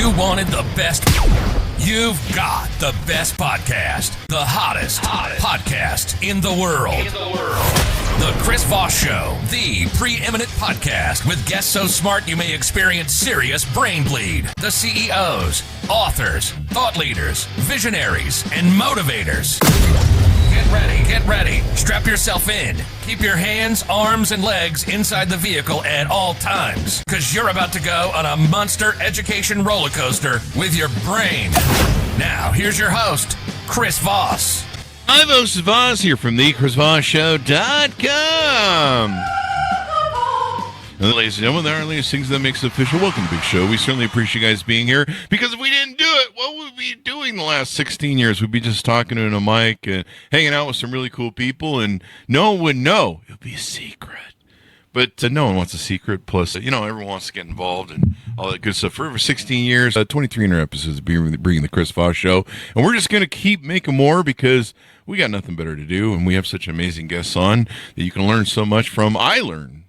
You wanted the best. You've got the best podcast. The hottest podcast in the world. The Chris Voss Show, the preeminent podcast with guests so smart you may experience serious brain bleed. The CEOs, authors, thought leaders, visionaries, and motivators. Get ready. Strap yourself in. Keep your hands, arms, and legs inside the vehicle at all times, because you're about to go on a monster education roller coaster with your brain. Now, here's your host, Chris Voss. I'm Chris Voss here from the ChrisVossShow.com. And ladies and gentlemen, there are latest things that makes it official. Welcome to the big show. We certainly appreciate you guys being here, because if we didn't do it, what would we be doing the last 16 years? We'd be just talking in a mic and hanging out with some really cool people, and no one would know. It would be a secret. But no one wants a secret. Plus, everyone wants to get involved and all that good stuff. For over 16 years, 2,300 episodes of bringing the Chris Voss Show. And we're just going to keep making more because we got nothing better to do. And we have such amazing guests on that you can learn so much from. I learn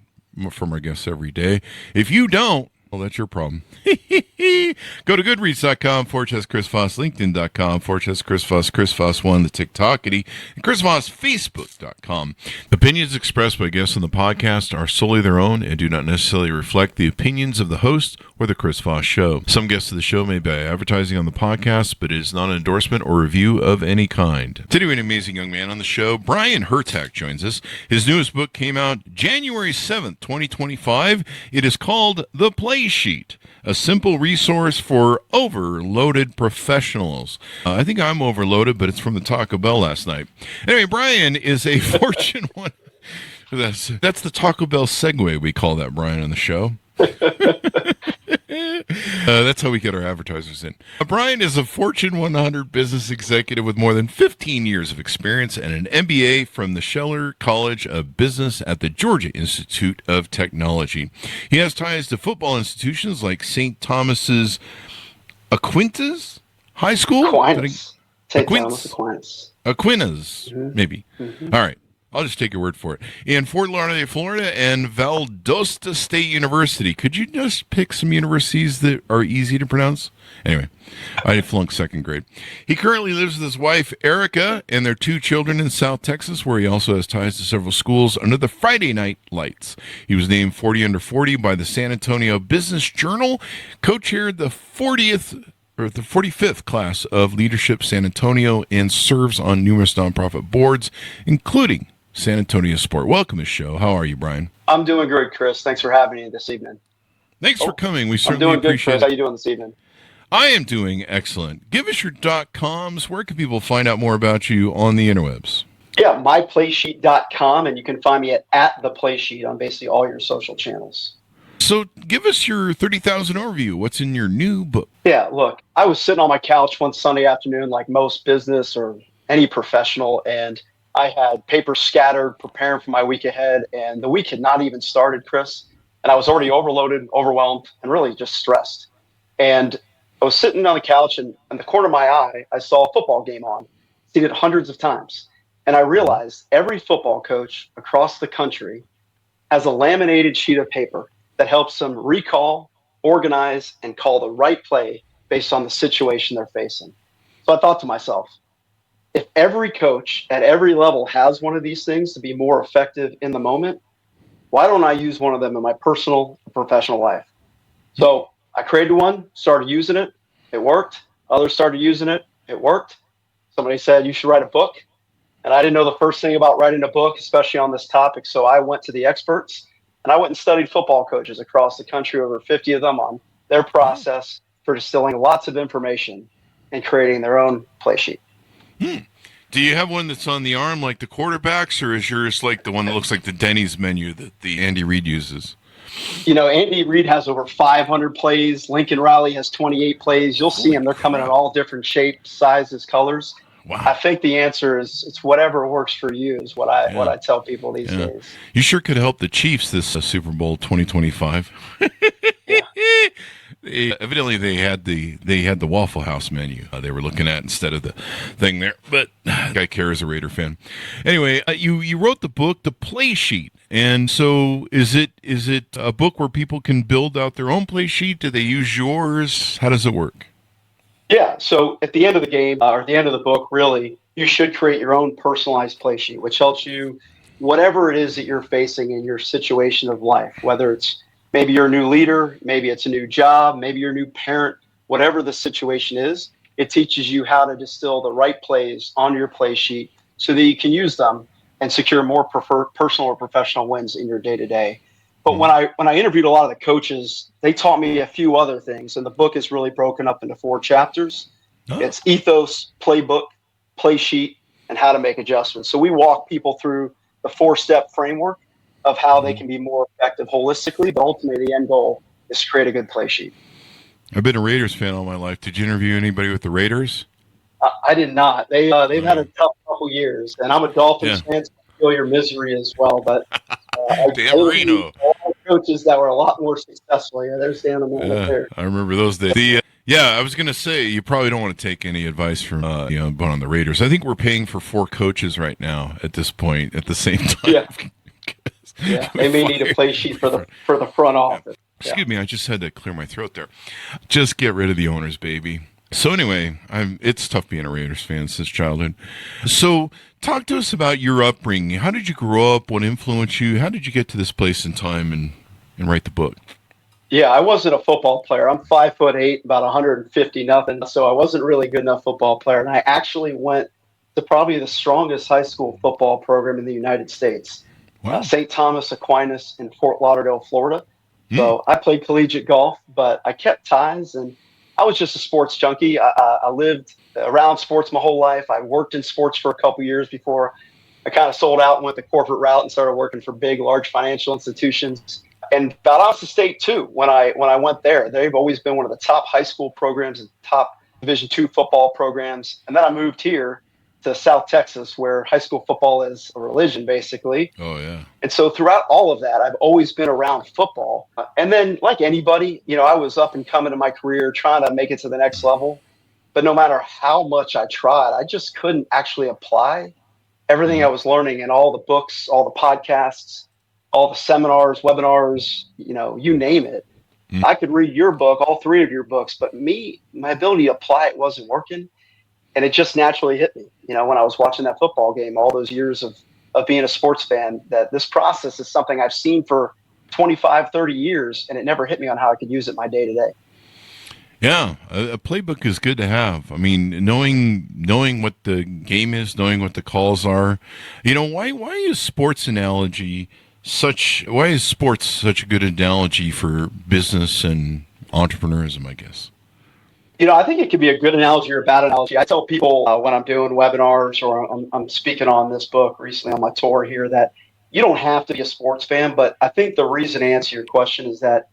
from our guests every day. If you don't, well, that's your problem. Go to goodreads.com/Chris Voss, LinkedIn.com/Chris Voss, Chris Voss1, the TikTokity, and Chris Voss, Facebook.com. Opinions expressed by guests on the podcast are solely their own and do not necessarily reflect the opinions of the host or the Chris Voss Show. Some guests of the show may buy advertising on the podcast, but it is not an endorsement or review of any kind. Today we have an amazing young man on the show. Brian Hurtak joins us. His newest book came out January 7th, 2025. It is called The Play Sheet, a simple resource for overloaded professionals. I think I'm overloaded, but it's from the Taco Bell last night. Anyway, Brian is a Fortune 1. That's the Taco Bell segue, we call that, Brian, on the show. That's how we get our advertisers in. Brian is a Fortune 100 business executive with more than 15 years of experience and an MBA from the Scheller College of Business at the Georgia Institute of Technology. He has ties to football institutions like St. Thomas's Aquinas High School? Aquinas. Aquinas, maybe. Mm-hmm. All right. I'll just take your word for it. In Fort Lauderdale, Florida, and Valdosta State University. Could you just pick some universities that are easy to pronounce? Anyway, I flunked second grade. He currently lives with his wife, Erica, and their 2 children in South Texas, where he also has ties to several schools under the Friday Night Lights. He was named 40 under 40 by the San Antonio Business Journal, co-chaired the 45th class of Leadership San Antonio, and serves on numerous nonprofit boards, including San Antonio Sport. Welcome to the show. How are you, Brian? I'm doing great, Chris. Thanks for having me this evening. Thanks for coming. We certainly I'm doing good, appreciate Chris. it. How you doing this evening? I am doing excellent. Give us your .coms. Where can people find out more about you on the interwebs? Yeah, myplaysheet.com, and you can find me at the Playsheet on basically all your social channels. So give us your 30,000 overview. What's in your new book? Yeah, look, I was sitting on my couch one Sunday afternoon like most business or any professional, and I had papers scattered preparing for my week ahead, and the week had not even started, Chris, and I was already overloaded, overwhelmed, and really just stressed. And I was sitting on the couch, and in the corner of my eye, I saw a football game on, seen it hundreds of times. And I realized every football coach across the country has a laminated sheet of paper that helps them recall, organize, and call the right play based on the situation they're facing. So I thought to myself, if every coach at every level has one of these things to be more effective in the moment, why don't I use one of them in my personal and professional life? So I created one, started using it. It worked. Others started using it. It worked. Somebody said, you should write a book. And I didn't know the first thing about writing a book, especially on this topic. So I went to the experts, and I went and studied football coaches across the country, over 50 of them, on their process for distilling lots of information and creating their own play sheet. Do you have one that's on the arm like the quarterbacks, or is yours like the one that looks like the Denny's menu that the Andy Reid uses? Andy Reid has over 500 plays. Lincoln Riley has 28 plays. You'll see them. They're coming in all different shapes, sizes, colors. Wow. I think the answer is it's whatever works for you is what I tell people these days. You sure could help the Chiefs this Super Bowl 2025. Yeah. evidently they had the Waffle House menu they were looking at instead of the thing there. But guy cares, a Raider fan. Anyway, you wrote the book, The Play Sheet, and so is it a book where people can build out their own play sheet? Do they use yours? How does it work? Yeah. So at the end of the game, or at the end of the book, really, you should create your own personalized play sheet, which helps you, whatever it is that you're facing in your situation of life, whether it's maybe you're a new leader, maybe it's a new job, maybe you're a new parent, whatever the situation is, it teaches you how to distill the right plays on your play sheet so that you can use them and secure more personal or professional wins in your day-to-day. But when I interviewed a lot of the coaches, they taught me a few other things, and the book is really broken up into 4 chapters. Oh. It's ethos, playbook, play sheet, and how to make adjustments. So we walk people through the 4-step framework of how they can be more effective holistically, but ultimately the end goal is to create a good play sheet. I've been a Raiders fan all my life. Did you interview anybody with the Raiders? I did not. They've had a tough couple years, and I'm a Dolphins fan, so I feel your misery as well. But damn Reno. All coaches that were a lot more successful. Yeah, they're standing there. I remember those days. I was going to say, you probably don't want to take any advice from but on the Raiders. I think we're paying for 4 coaches right now at this point at the same time. Yeah, they may need a play sheet for the front office. Excuse me, I just had to clear my throat there. Just get rid of the owners, baby. So anyway, it's tough being a Raiders fan since childhood. So talk to us about your upbringing. How did you grow up? What influenced you? How did you get to this place in time and write the book? Yeah, I wasn't a football player. I'm 5'8", about 150 nothing. So I wasn't really a good enough football player. And I actually went to probably the strongest high school football program in the United States. Wow. St. Thomas Aquinas in Fort Lauderdale, Florida. So I played collegiate golf, but I kept ties, and I was just a sports junkie. I lived around sports my whole life. I worked in sports for a couple years before I kind of sold out and went the corporate route and started working for big, large financial institutions. And Valdosta State too. When I went there, they've always been one of the top high school programs and top Division II football programs. And then I moved here to South Texas, where high school football is a religion, basically. Oh, yeah. And so throughout all of that, I've always been around football. And then, like anybody, I was up and coming in my career, trying to make it to the next level. But no matter how much I tried, I just couldn't actually apply everything I was learning in all the books, all the podcasts, all the seminars, webinars, you name it. I could read your book, all 3 of your books, but my ability to apply it wasn't working. And it just naturally hit me, when I was watching that football game, all those years of being a sports fan, that this process is something I've seen for 25, 30 years, and it never hit me on how I could use it my day to day. Yeah, a playbook is good to have. I mean, knowing what the game is, knowing what the calls are. Why is sports such a good analogy for business and entrepreneurism, I guess? I think it could be a good analogy or a bad analogy. I tell people when I'm doing webinars or I'm speaking on this book recently on my tour here that you don't have to be a sports fan, but I think the reason to answer your question is that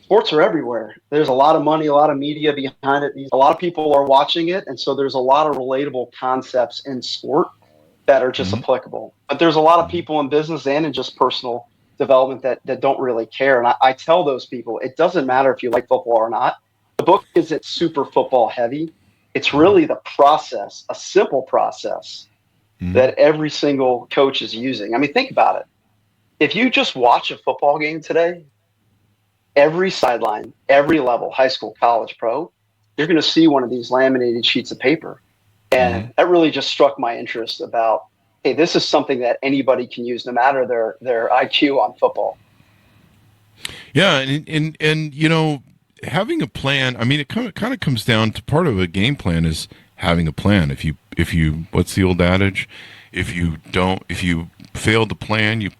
sports are everywhere. There's a lot of money, a lot of media behind it. A lot of people are watching it, and so there's a lot of relatable concepts in sport that are just applicable. But there's a lot of people in business and in just personal development that don't really care. And I tell those people, it doesn't matter if you like football or not. The book isn't super football heavy. It's really the process, a simple process that every single coach is using. I mean, think about it. If you just watch a football game today, every sideline, every level, high school, college, pro, you're going to see one of these laminated sheets of paper. And that really just struck my interest about, hey, this is something that anybody can use no matter their IQ on football. Yeah. And having a plan, I mean, it kind of comes down to part of a game plan is having a plan. If you, what's the old adage? If you fail to plan, you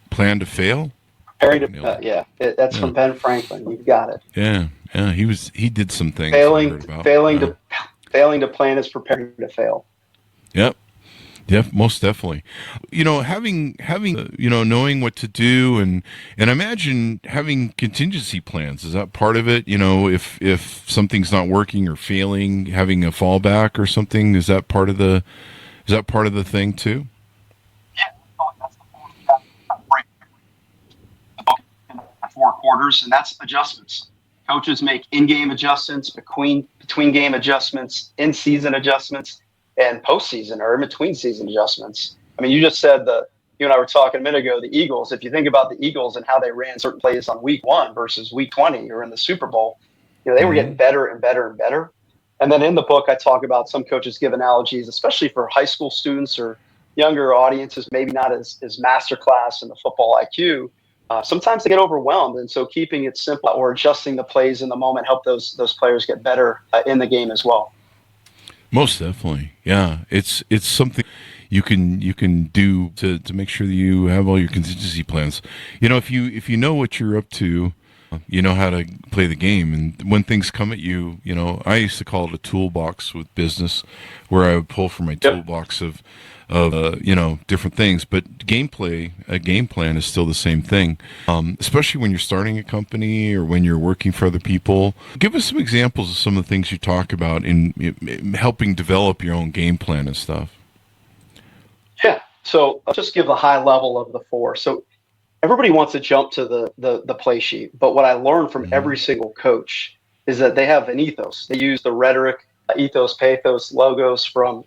plan to fail. That's from Ben Franklin. You've got it. Yeah. He did some things. Failing to plan is preparing to fail. Yep. Yeah, most definitely. Having knowing what to do, and imagine having contingency plans. Is that part of it? If something's not working or failing, having a fallback or something. Is that part of the thing too? Yeah, that's the 4 quarters, and that's adjustments. Coaches make in-game adjustments, between game adjustments, in-season adjustments, and postseason or in-between season adjustments. I mean, you just said you and I were talking a minute ago, the Eagles. If you think about the Eagles and how they ran certain plays on week 1 versus week 20 or in the Super Bowl, they were getting better and better and better. And then in the book, I talk about some coaches give analogies, especially for high school students or younger audiences, maybe not as masterclass in the football IQ. Sometimes they get overwhelmed. And so keeping it simple or adjusting the plays in the moment help those players get better in the game as well. Most definitely. Yeah. It's something you can do to make sure that you have all your contingency plans. If you know what you're up to, you know how to play the game. And when things come at you, I used to call it a toolbox with business, where I would pull from my toolbox of different things. But a game plan is still the same thing, especially when you're starting a company or when you're working for other people. Give us some examples of some of the things you talk about in helping develop your own game plan and stuff. Yeah. So I'll just give the high level of the 4. So everybody wants to jump to the play sheet, but what I learned from every single coach is that they have an ethos. They use the rhetoric, ethos, pathos, logos from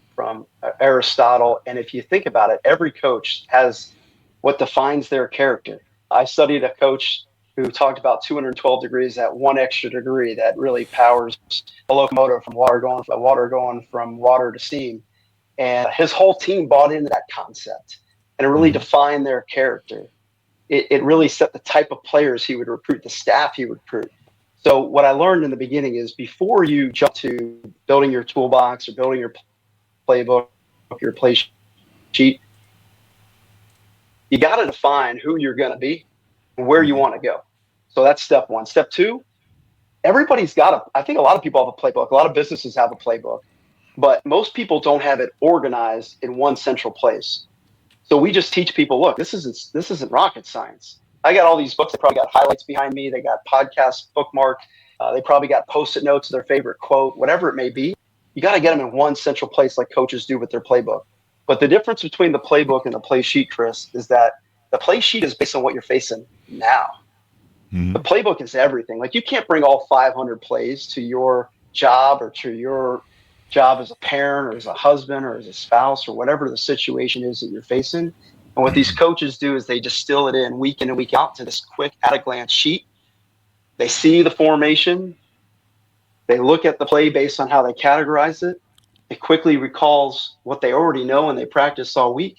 Aristotle. And if you think about it, every coach has what defines their character. I studied a coach who talked about 212 degrees, that one extra degree that really powers a locomotive from water going from water to steam. And his whole team bought into that concept, and it really defined their character. It really set the type of players he would recruit, the staff he would recruit. So what I learned in the beginning is before you jump to building your toolbox or building your playbook, your play sheet, you got to define who you're going to be and where you want to go. So that's step 1. Step 2, everybody's I think a lot of people have a playbook. A lot of businesses have a playbook, but most people don't have it organized in one central place. So we just teach people, look, this isn't rocket science. I got all these books. They probably got highlights behind me. They got podcasts bookmarked. They probably got Post-it notes of their favorite quote, whatever it may be. You got to get them in one central place like coaches do with their playbook. But the difference between the playbook and the play sheet, Chris, is that the play sheet is based on what you're facing now. Mm-hmm. The playbook is everything. Like you can't bring all 500 plays to your job or to your job as a parent or as a husband or as a spouse or whatever the situation is that you're facing. And what these coaches do is they distill it in and week out to this quick at-a-glance sheet. They see the formation. They look at the play based on how they categorize it. It quickly recalls what they already know and they practice all week,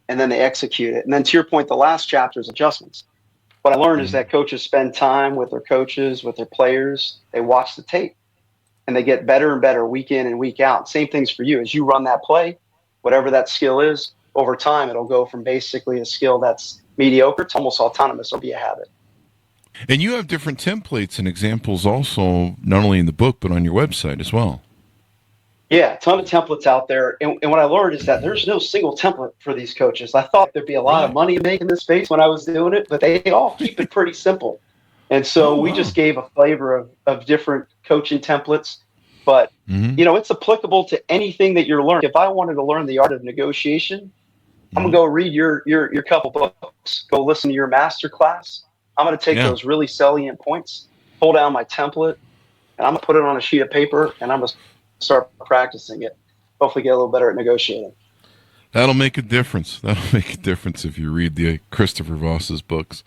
and then they execute it. And then to your point, the last chapter is adjustments. What I learned is that coaches spend time with their coaches, with their players. They watch the tape. And they get better and better week in and week out. Same things for you. As you run that play, whatever that skill is, over time, it'll go from basically a skill that's mediocre to almost autonomous. It'll be a habit. And you have different templates and examples also, not only in the book, but on your website as well. Yeah, a ton of templates out there. And what I learned is that there's no single template for these coaches. I thought there'd be a lot of money to make in this space when I was doing it, but they all keep it pretty simple. And so we just gave a flavor of different coaching templates, but it's applicable to anything that you're learning. If I wanted to learn the art of negotiation, I'm gonna go read your couple books, go listen to your master class. I'm gonna take those really salient points, pull down my template, and I'm gonna put it on a sheet of paper, and I'm gonna start practicing it. Hopefully, get a little better at negotiating. That'll make a difference. That'll make a difference if you read the Christopher Voss's books.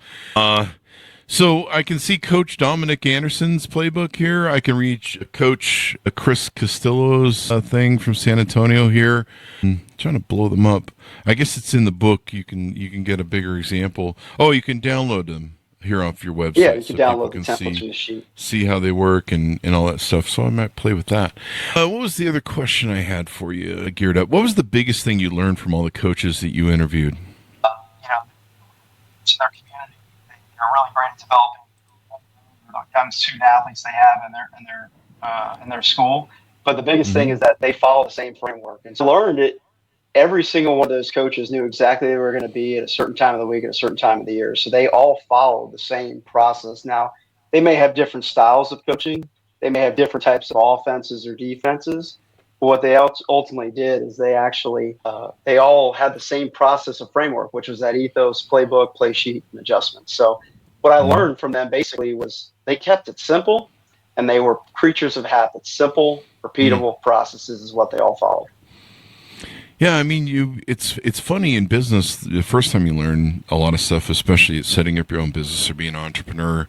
So I can see Coach Dominic Anderson's playbook here. I can read Coach Chris Castillo's thing from San Antonio here. I'm trying to blow them up. I guess it's in the book. You can get a bigger example. Oh, you can download them here off your website. Yeah, you can download the templates from the sheet. See how they work and all that stuff. So I might play with that. What was the other question I had for you, Geared Up? What was the biggest thing you learned from all the coaches that you interviewed? It's their community. They're really great at developing young student athletes they have in their school. But the biggest thing is that they follow the same framework. And so learned it. Every single one of those coaches knew exactly where they were going to be at a certain time of the week at a certain time of the year. So they all followed the same process. Now, they may have different styles of coaching. They may have different types of offenses or defenses. But what they ultimately did is they actually they all had the same process of framework, which was that ethos, playbook, play sheet, and adjustments. So what I learned from them basically was they kept it simple, and they were creatures of habits. Simple, repeatable processes is what they all followed. Yeah, I mean, it's funny in business. The first time you learn a lot of stuff, especially at setting up your own business or being an entrepreneur,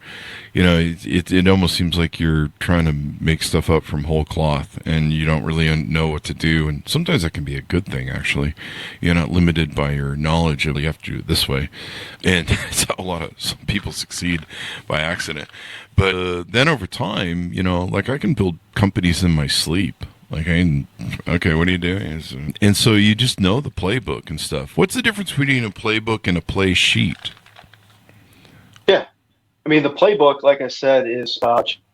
it almost seems like you're trying to make stuff up from whole cloth, and you don't really know what to do. And sometimes that can be a good thing, actually. You're not limited by your knowledge of you have to do it this way, and that's how some people succeed by accident. But then over time, like I can build companies in my sleep. Okay, what are you doing? And so you just know the playbook and stuff. What's the difference between a playbook and a play sheet? Yeah. I mean, the playbook, like I said, is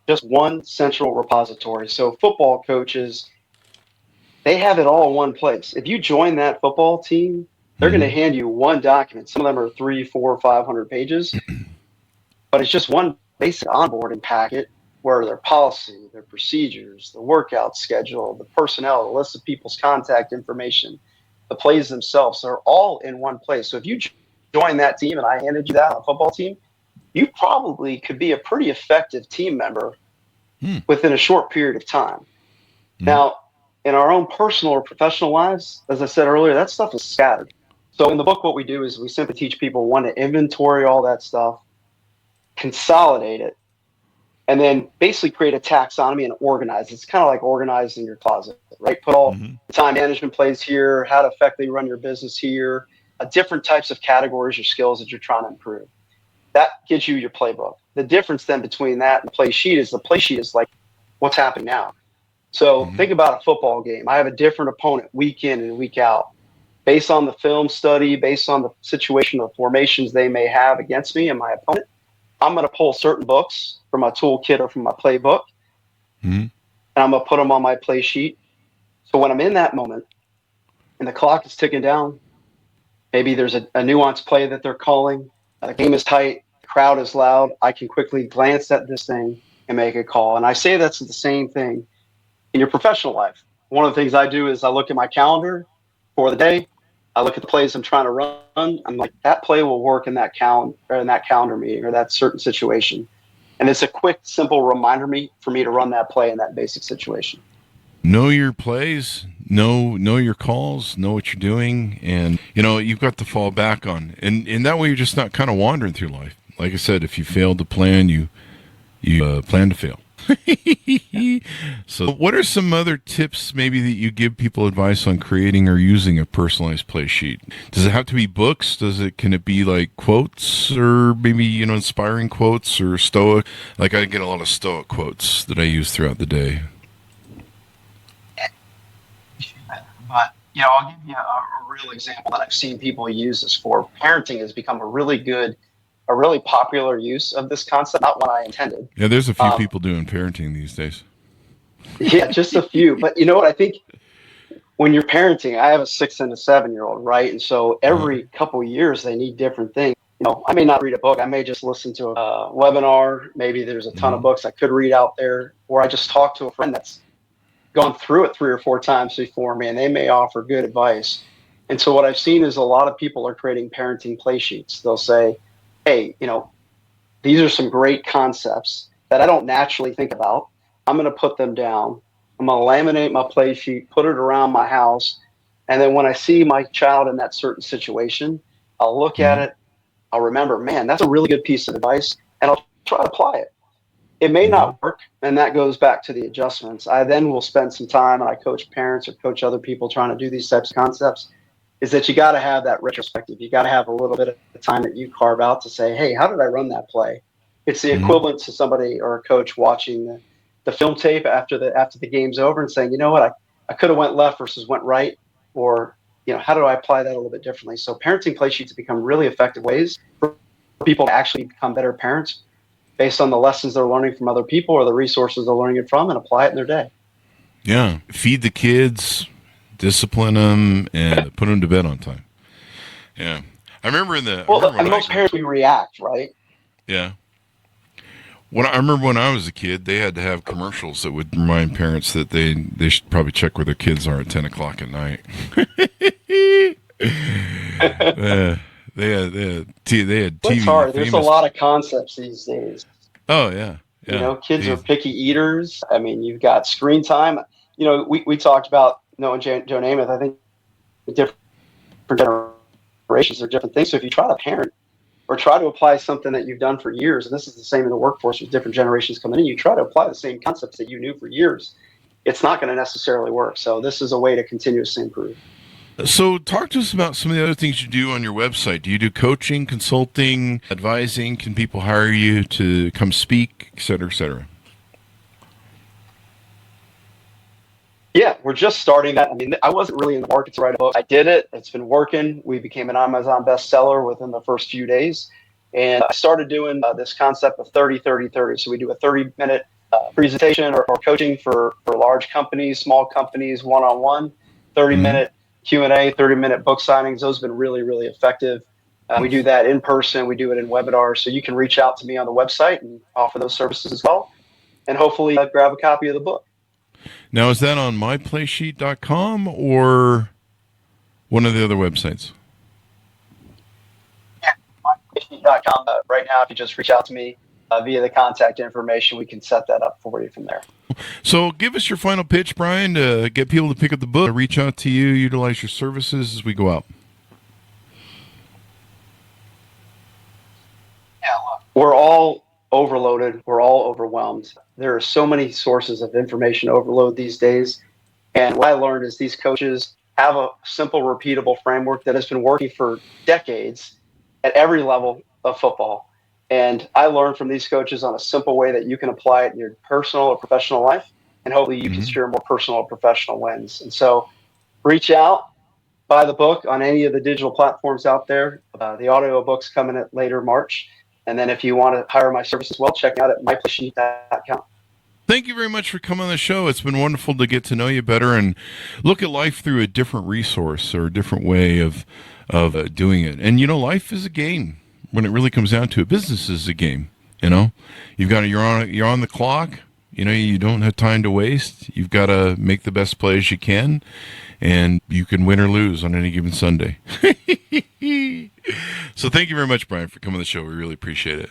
just one central repository. So football coaches, they have it all in one place. If you join that football team, they're going to hand you one document. Some of them are 300, 400, 500 pages, but it's just one basic onboarding packet where their policy, their procedures, the workout schedule, the personnel, the list of people's contact information, the plays themselves are all in one place. So if you join that team and I handed you that on a football team, you probably could be a pretty effective team member within a short period of time. Now, in our own personal or professional lives, as I said earlier, that stuff is scattered. So in the book, what we do is we simply teach people, one, to inventory all that stuff, consolidate it, and then basically create a taxonomy and organize. It's kind of like organizing your closet, right? Put all the time management plays here, how to effectively run your business here, different types of categories or skills that you're trying to improve. That gives you your playbook. The difference then between that and the play sheet is like what's happening now. So think about a football game. I have a different opponent week in and week out. Based on the film study, based on the situation of formations they may have against me and my opponent, I'm going to pull certain books from my toolkit or from my playbook, and I'm going to put them on my play sheet. So when I'm in that moment and the clock is ticking down, maybe there's a nuanced play that they're calling, the game is tight, the crowd is loud, I can quickly glance at this thing and make a call. And I say that's the same thing in your professional life. One of the things I do is I look at my calendar for the day. I look at the plays I'm trying to run. I'm like, that play will work in that calendar meeting or that certain situation. And it's a quick, simple reminder for me to run that play in that basic situation. Know your plays, know your calls, know what you're doing, and you've got to fall back on. And that way you're just not kind of wandering through life. Like I said, if you fail to plan, you plan to fail. So what are some other tips maybe that you give people advice on creating or using a personalized play sheet? Does it have to be books? Can it be like quotes or maybe, inspiring quotes or stoic? Like I get a lot of stoic quotes that I use throughout the day. But, I'll give you a real example that I've seen people use this for. Parenting has become a really popular use of this concept, not what I intended. Yeah, there's a few people doing parenting these days. Yeah, just a few. But you know what? I think when you're parenting, I have a 6 and a 7-year-old, right? And so every couple of years, they need different things. I may not read a book. I may just listen to a webinar. Maybe there's a ton of books I could read out there, or I just talk to a friend that's gone through it 3 or 4 times before me, and they may offer good advice. And so what I've seen is a lot of people are creating parenting play sheets. They'll say, hey, these are some great concepts that I don't naturally think about. I'm going to put them down. I'm going to laminate my play sheet, put it around my house. And then when I see my child in that certain situation, I'll look at it. I'll remember, man, that's a really good piece of advice. And I'll try to apply it. It may not work. And that goes back to the adjustments. I then will spend some time, and I coach parents or coach other people trying to do these types of concepts, is that you got to have that retrospective. You got to have a little bit of time that you carve out to say, hey, how did I run that play? It's the equivalent to somebody or a coach watching the film tape after the game's over and saying, you know what, I could have went left versus went right, or how do I apply that a little bit differently? So parenting play sheets have become really effective ways for people to actually become better parents based on the lessons they're learning from other people or the resources they're learning it from, and apply it in their day. Yeah, feed the kids, discipline them, and put them to bed on time. Yeah, I remember most parents, we react, right? Yeah. I remember when I was a kid, they had to have commercials that would remind parents that they should probably check where their kids are at 10 o'clock at night. They had TV. It's hard. There's a lot of concepts these days. Oh, yeah. You know, kids are picky eaters. I mean, you've got screen time. You know, we talked about Noah and Joe Namath. I think different generations are different things. So if you try to parent or try to apply something that you've done for years, and this is the same in the workforce with different generations coming in, you try to apply the same concepts that you knew for years, it's not going to necessarily work. So this is a way to continuously improve. So talk to us about some of the other things you do on your website. Do you do coaching, consulting, advising? Can people hire you to come speak, et cetera, et cetera? Yeah, we're just starting that. I mean, I wasn't really in the market to write a book. I did it. It's been working. We became an Amazon bestseller within the first few days. And I started doing this concept of 30-30-30. So we do a 30-minute presentation or coaching for large companies, small companies, one-on-one, 30-minute Q&A, 30-minute book signings. Those have been really, really effective. We do that in person. We do it in webinars. So you can reach out to me on the website and offer those services as well. And hopefully grab a copy of the book. Now, is that on myplaysheet.com or one of the other websites? Yeah, myplaysheet.com. Right now, if you just reach out to me via the contact information, we can set that up for you from there. So give us your final pitch, Brian, to get people to pick up the book, reach out to you, utilize your services as we go out. Yeah, look, we're all overloaded. We're all overwhelmed. There are so many sources of information overload these days. And what I learned is these coaches have a simple, repeatable framework that has been working for decades at every level of football. And I learned from these coaches on a simple way that you can apply it in your personal or professional life. And hopefully you can secure more personal or professional wins. And so reach out, buy the book on any of the digital platforms out there. The audio book's coming at later March. And then if you want to hire my service as well, check out at myplaysheet.com. Thank you very much for coming on the show. It's been wonderful to get to know you better and look at life through a different resource or a different way of doing it. And, you know, life is a game. When it really comes down to it, business is a game. You know, you're on the clock. You know, you don't have time to waste. You've got to make the best plays you can, and you can win or lose on any given Sunday. So thank you very much, Brian, for coming on the show. We really appreciate it.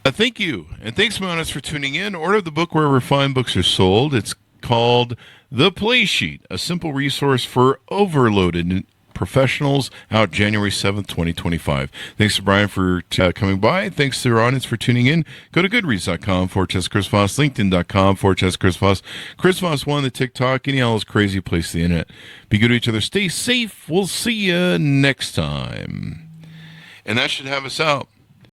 Thank you. And thanks, my audience, for tuning in. Order the book wherever fine books are sold. It's called The Play Sheet, a simple resource for overloaded professionals, out January 7th, 2025. Thanks to Brian for coming by. Thanks to our audience for tuning in. Go to goodreads.com/Chris Voss, LinkedIn.com/Chris Voss, Chris Voss 1, the TikTok, any all those crazy places on the internet. Be good to each other. Stay safe. We'll see you next time. And that should have us out.